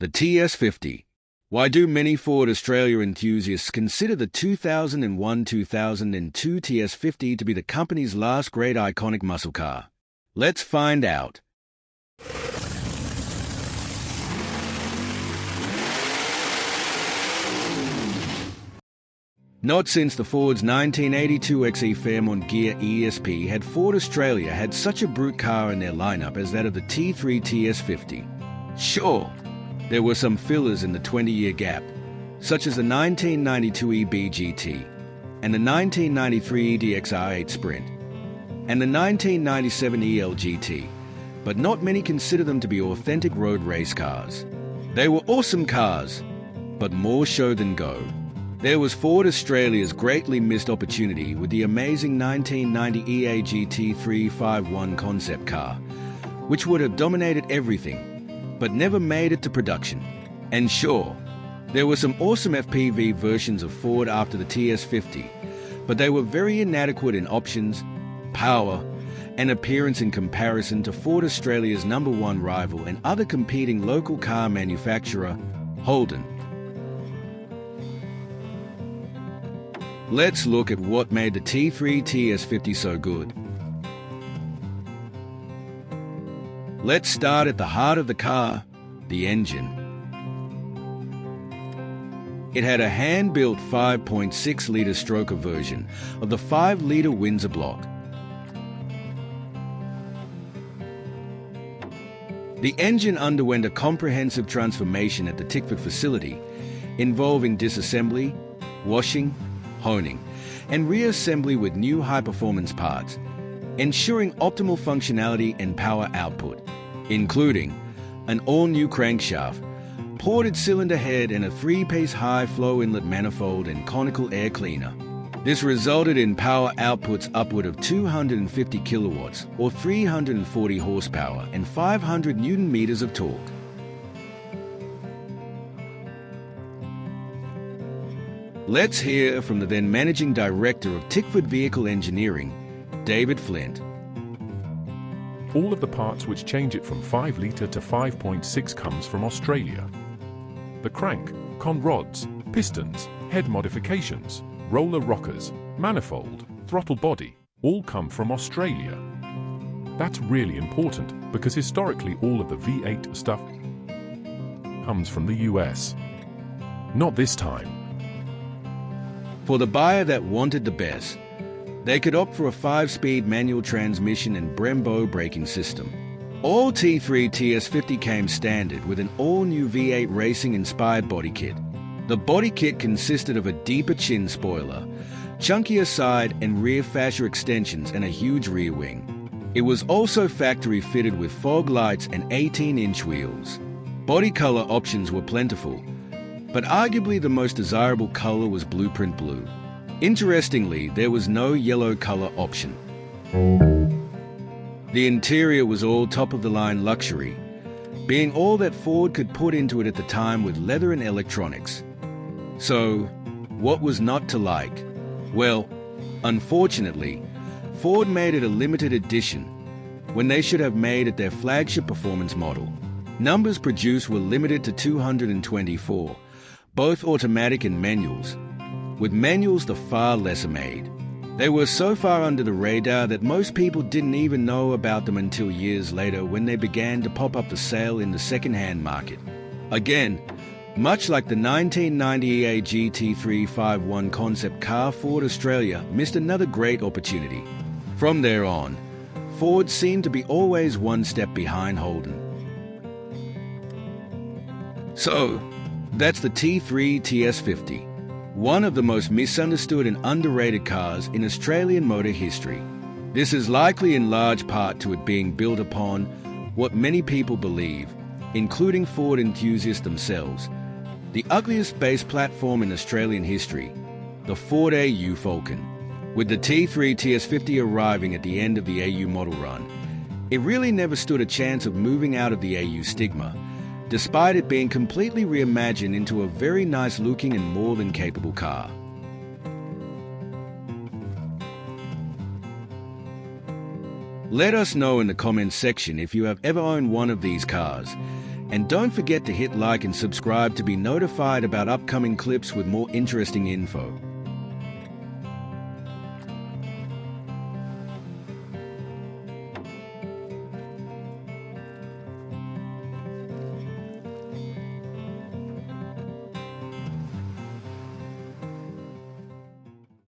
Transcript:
The TS50. Why do many Ford Australia enthusiasts consider the 2001-2002 TS50 to be the company's last great iconic muscle car? Let's find out. Not since the Ford's 1982 XE Fairmont Gear ESP had Ford Australia had such a brute car in their lineup as that of the T3 TS50. Sure, there were some fillers in the 20-year gap, such as the 1992 EB GT and the 1993 EDXR8 Sprint and the 1997 EL GT, but not many consider them to be authentic road race cars. They were awesome cars, but more show than go. There was Ford Australia's greatly missed opportunity with the amazing 1990 EA GT 351 concept car, which would have dominated everything, but never made it to production. And sure, there were some awesome FPV versions of Ford after the TS50, but they were very inadequate in options, power, and appearance in comparison to Ford Australia's #1 rival and other competing local car manufacturer, Holden. Let's look at what made the T3 TS50 so good. Let's start at the heart of the car, the engine. It had a hand-built 5.6-litre stroker version of the 5-litre Windsor block. The engine underwent a comprehensive transformation at the Tickford facility, involving disassembly, washing, honing, and reassembly with new high-performance parts, ensuring optimal functionality and power output, including an all-new crankshaft, ported cylinder head, and a 3-piece high-flow inlet manifold and conical air cleaner. This resulted in power outputs upward of 250 kilowatts or 340 horsepower and 500 newton-meters of torque. Let's hear from the then Managing Director of Tickford Vehicle Engineering, David Flint. All of the parts which change it from 5 litre to 5.6 comes from Australia. The crank, con rods, pistons, head modifications, roller rockers, manifold, throttle body, all come from Australia. That's really important because historically all of the V8 stuff comes from the US. Not this time. For the buyer that wanted the best, they could opt for a 5-speed manual transmission and Brembo braking system. All T3 TS50 came standard with an all-new V8 racing-inspired body kit. The body kit consisted of a deeper chin spoiler, chunkier side and rear fascia extensions, and a huge rear wing. It was also factory-fitted with fog lights and 18-inch wheels. Body color options were plentiful, but arguably the most desirable color was blueprint blue. Interestingly, there was no yellow color option. The interior was all top-of-the-line luxury, being all that Ford could put into it at the time with leather and electronics. So, what was not to like? Well, unfortunately, Ford made it a limited edition when they should have made it their flagship performance model. Numbers produced were limited to 224, both automatic and manuals, with manuals the far lesser made. They were so far under the radar that most people didn't even know about them until years later when they began to pop up for sale in the second-hand market. Again, much like the 1990 EA GT 351 concept car, Ford Australia missed another great opportunity. From there on, Ford seemed to be always one step behind Holden. So, that's the T3 TS50, one of the most misunderstood and underrated cars in Australian motor history. This is likely in large part to it being built upon what many people believe, including Ford enthusiasts themselves, the ugliest base platform in Australian history, the Ford aufalcon. With the T3 TS50 arriving at the end of the AU model run, it really never stood a chance of moving out of the AU stigma, despite it being completely reimagined into a very nice-looking and more than capable car. Let us know in the comments section if you have ever owned one of these cars, And don't forget to hit like and subscribe to be notified about upcoming clips with more interesting info.